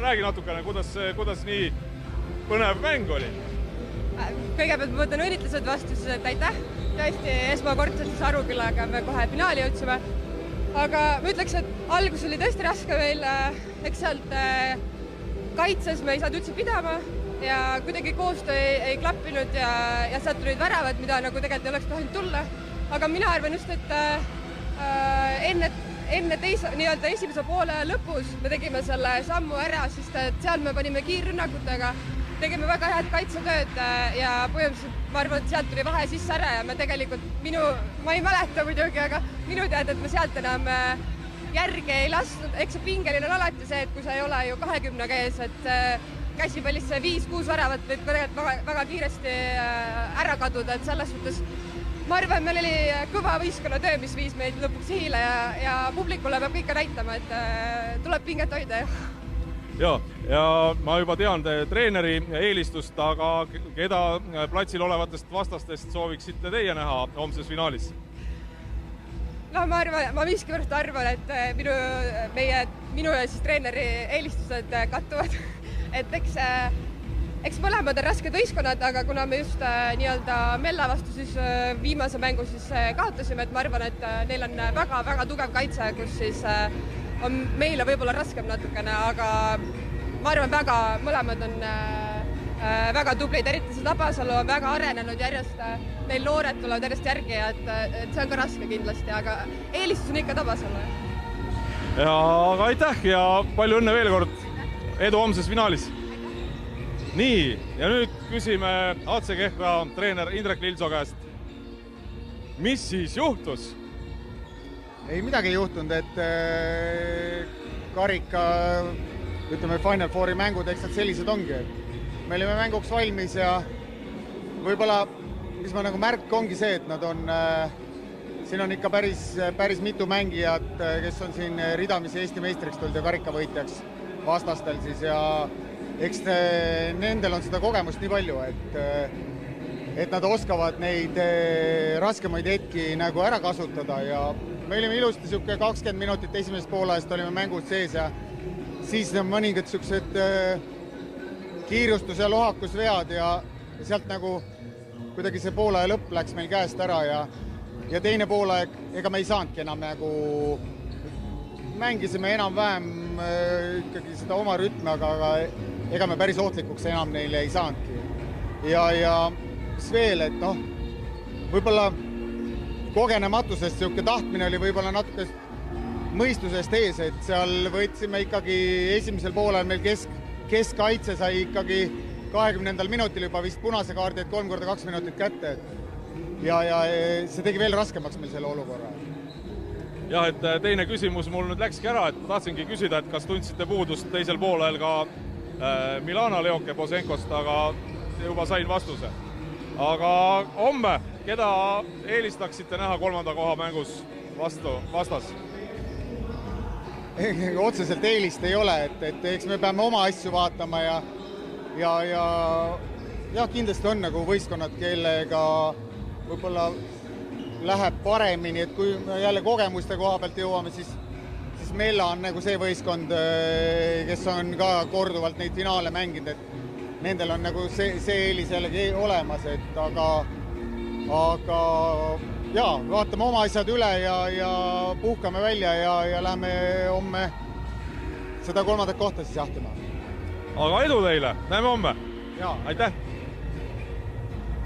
räägi natukene, kuidas nii põnev mäng oli? Kõigepealt ma võtan õnnitlused vastu, et aitäh. Tõesti, esmakordselt siis Arukülaga me kohe finaali jõudsime. Aga ma ütleks, et algus oli tõesti raske meil. Eks sealt kaitses me ei saanud üldse pidama ja kuidagi koostöö ei klappinud ja sealt tulid väravad, mida nagu tegelikult ei oleks tohinud tulla. Aga mina arvan just, et enne esimese poole lõpus me tegime selle sammu ära, sest et seal me panime kiirrünnakutega. Tegime väga head kaitsetööd ja põhimõtteliselt ma arvan, et sealt tuli vahe sisse ära ja me tegelikult ma ei mäleta muidugi, aga minu teada, et me sealt enam järge ei lasnud. Eks see pingeline on alati see, et kui sa ei ole ju 20 käes, et käsipallis see 5-6 väravat võib tegelikult väga kiiresti ära kaduda, et selles suhtes ma arvan, meil oli kõva võistkonnatöö, mis viis meid lõpuks sihile ja publikule peab kõike näitama, et tuleb pinget hoida. Ja ma juba tean treeneri eelistust, aga keda platsil olevatest vastastest sooviksite teie näha homses finaalis? No ma miskivõrd arvan, et minu ja siis treeneri eelistused kattuvad. Et eks mõlemad on rasked võistkonnad, aga kuna me just Mella vastu siis viimase mängu siis kaotasime, et ma arvan, et neil on väga tugev kaitse, kus siis on meile võib-olla raskem natukene, aga ma arvan, mõlemad on väga tublid, eriti see Tabasalu on väga arenenud järjest, neil noored tulevad järjest järgi, et see on ka raske kindlasti, aga eelistus on ikka Tabasalu. Aga aitäh ja palju õnne veel kord, edu homses finaalis. Nii, ja nüüd küsime AC Kehra treener Indrek Lilso käest. Mis siis juhtus? Ei midagi juhtunud, et karika, ütleme Final Fouri mängud, eks nad sellised ongi. Me olime mänguks valmis ja võib-olla, mis ma nagu märk ongi see, et nad on, siin on ikka päris mitu mängijat, kes on siin ridamisi Eesti meistriks tulnud ja karikavõitjaks vastastel siis ja eks nendel on seda kogemust nii palju, et nad oskavad neid raskemaid hetki nagu ära kasutada ja me olime ilusti 20 minutit esimesest poolajast olime mängus sees ja siis mõningad kiirustus ja lohakusvead ja sealt nagu kuidagi see poolaja lõpp läks meil käest ära ja teine poolaeg, ega me ei saanudki enam nagu, mängisime enam-vähem ikkagi seda oma rütme, aga ega me päris ohtlikuks enam neile ei saanudki. Ja mis veel, et võib-olla kogenematusest siuke tahtmine oli võib-olla natuke mõistusest ees, et seal võtsime ikkagi esimesel poolel meil keskkaitse sai ikkagi 20. minutil juba vist punase kaardi, et 3x2 minutit kätte. Ja see tegi veel raskemaks meil selle olukorra. Jah, et teine küsimus mul nüüd läkski ära, et ma tahtsingi küsida, et kas tundsite puudust teisel poolel ka Milana Leoke Bosenkost, aga juba sain vastuse. Aga homme, keda eelistaksite näha 3. koha mängus vastas? Otseselt eelist ei ole, et eks me peame oma asju vaatama ja kindlasti on nagu võistkonnad, kellega võib-olla läheb paremini, et kui jälle kogemuste koha pealt jõuame, siis Mella on nagu see võistkond, kes on ka korduvalt neid finaale mänginud, et nendel on nagu see eelis jällegi olemas, et aga vaatame oma asjad üle ja puhkame välja ja lähme homme seda 3. kohta siis jahtima. Aga edu teile, näeme homme! Jaa. Aitäh!